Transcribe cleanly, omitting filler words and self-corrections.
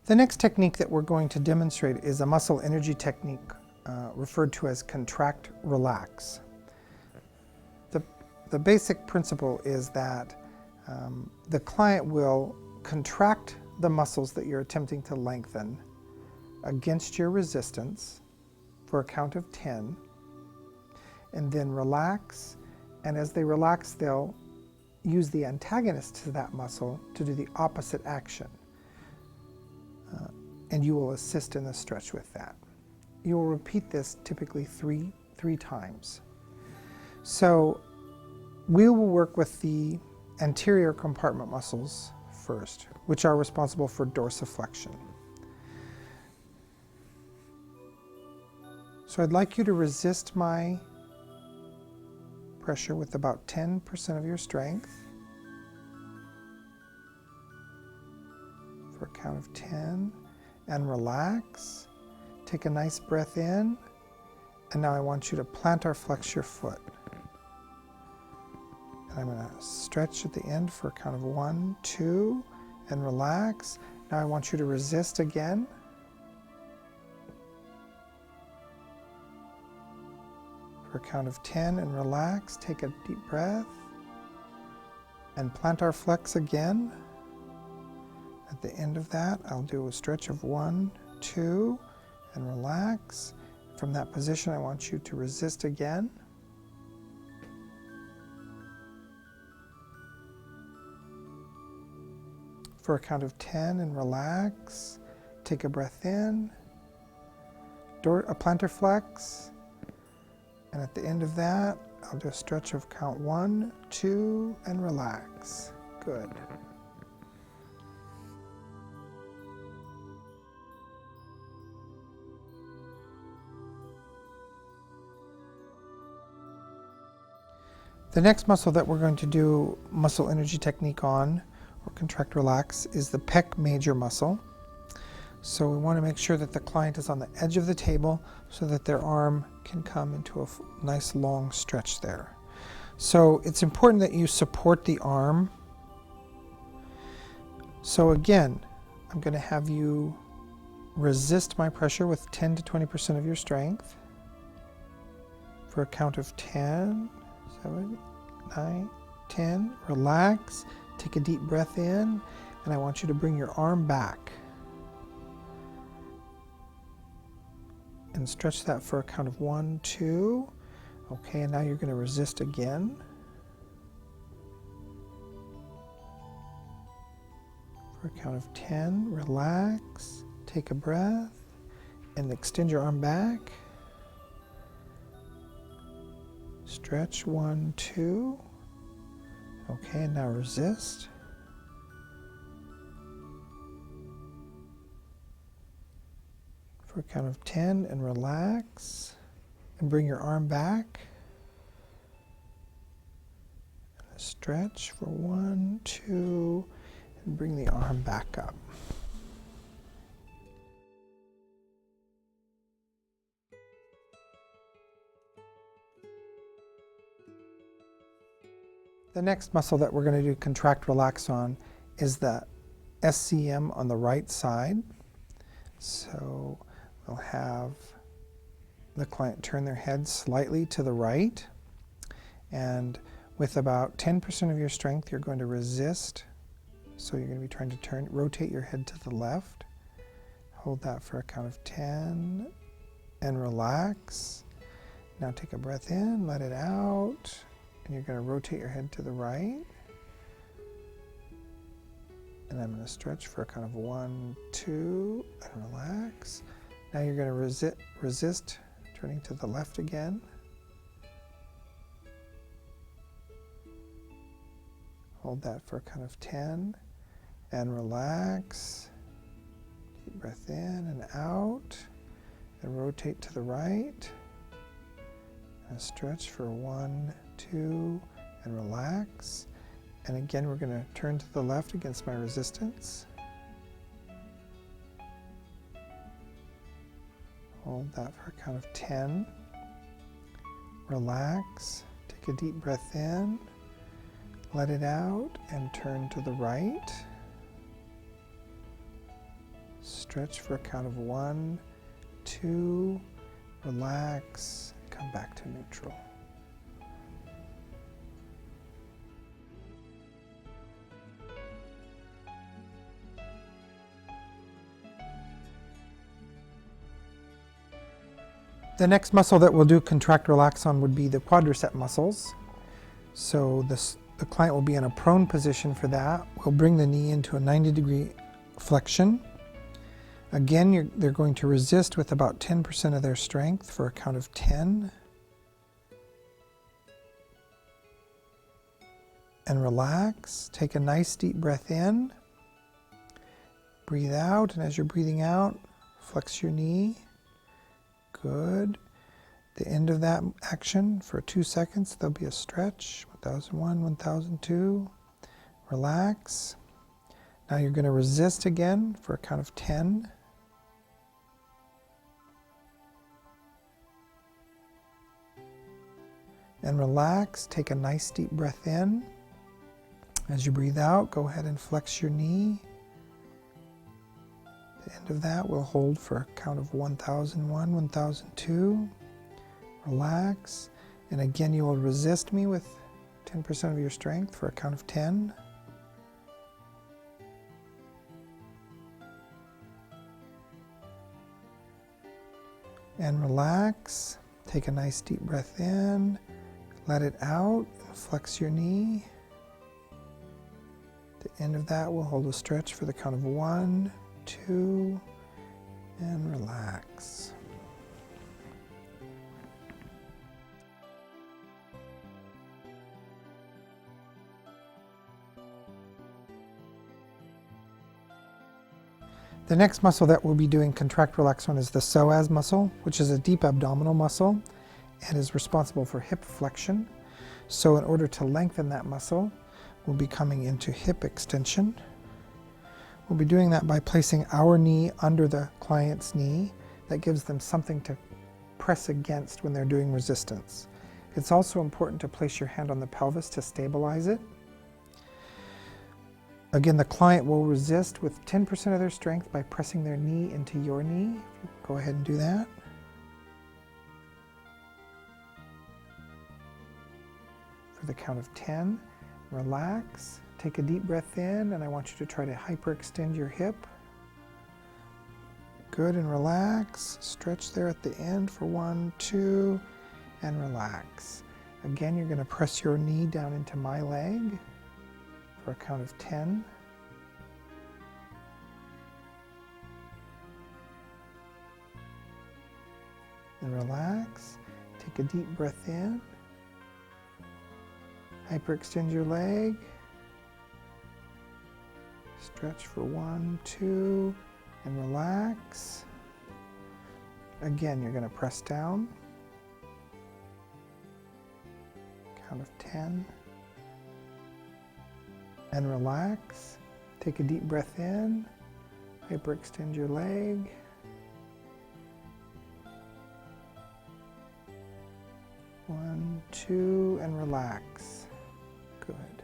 The next technique that we're going to demonstrate is a muscle energy technique referred to as contract relax. The basic principle is that the client will contract the muscles that you're attempting to lengthen against your resistance for a count of 10, and then relax, and as they relax, they'll use the antagonist to that muscle to do the opposite action. And you will assist in the stretch with that. You will repeat this typically three times. So we will work with the anterior compartment muscles first, which are responsible for dorsiflexion. So I'd like you to resist my pressure with about 10% of your strength for a count of 10, and relax. Take a nice breath in, and now I want you to plantar flex your foot. And I'm going to stretch at the end for a count of 1, 2, and relax. Now I want you to resist again. For a count of 10 and relax. Take a deep breath and plantar flex again. At the end of that, I'll do a stretch of 1, 2, and relax. From that position, I want you to resist again. For a count of 10 and relax. Take a breath in. A plantar flex. And at the end of that, I'll do a stretch of count 1, 2, and relax. Good. The next muscle that we're going to do muscle energy technique on, or contract relax, is the pec major muscle. So we want to make sure that the client is on the edge of the table so that their arm can come into a nice long stretch there. So it's important that you support the arm. So again, I'm going to have you resist my pressure with 10 to 20% of your strength for a count of 10, 7, 9, 10. Relax. Take a deep breath in, and I want you to bring your arm back. And stretch that for a count of 1, 2. Okay, and now you're going to resist again. For a count of 10, relax, take a breath, and extend your arm back. Stretch 1, 2. Okay, and now resist. For a count of 10 and relax. And bring your arm back. And stretch for 1, 2, and bring the arm back up. The next muscle that we're going to do contract relax on is the SCM on the right side. So we'll have the client turn their head slightly to the right, and with about 10% of your strength you're going to resist. So you're going to be trying to rotate your head to the left. Hold that for a count of 10 and relax. Now take a breath in, let it out. And you're going to rotate your head to the right. And I'm going to stretch for a count of 1, 2, and relax. Now you're going to resist, turning to the left again. Hold that for a count of 10, and relax. Deep breath in and out, and rotate to the right. And stretch for 1, 2, and relax. And again, we're going to turn to the left against my resistance. Hold that for a count of 10. Relax. Take a deep breath in. Let it out and turn to the right. stretch for a count of 1, 2, relax, come back to neutral. The next muscle that we'll do contract relax on would be the quadricep muscles. So the client will be in a prone position for that. We'll bring the knee into a 90-degree flexion. Again, they're going to resist with about 10% of their strength for a count of 10. And relax. Take a nice deep breath in. Breathe out, and as you're breathing out, flex your knee. Good. The end of that action for 2 seconds, there'll be a stretch. 1001, 1002. Relax. Now you're going to resist again for a count of 10. And relax. Take a nice deep breath in. As you breathe out, go ahead and flex your knee. The end of that we'll hold for a count of 1001, 1002. Relax. And again, you will resist me with 10% of your strength for a count of 10. And relax. Take a nice deep breath in. Let it out. And flex your knee. The end of that, we'll hold a stretch for the count of 1, 2, and relax. The next muscle that we'll be doing contract relax on is the psoas muscle, which is a deep abdominal muscle and is responsible for hip flexion. So in order to lengthen that muscle, we'll be coming into hip extension. We'll be doing that by placing our knee under the client's knee. That gives them something to press against when they're doing resistance. It's also important to place your hand on the pelvis to stabilize it. Again, the client will resist with 10% of their strength by pressing their knee into your knee. Go ahead and do that. For the count of 10, relax. Take a deep breath in, and I want you to try to hyperextend your hip. Good, and relax. Stretch there at the end for 1, 2, and relax. Again, you're going to press your knee down into my leg for a count of 10. And relax. Take a deep breath in. Hyperextend your leg. Stretch for 1, 2, and relax. Again, you're going to press down. Count of 10. And relax. Take a deep breath in. Hyperextend your leg. One, two, and relax. Good.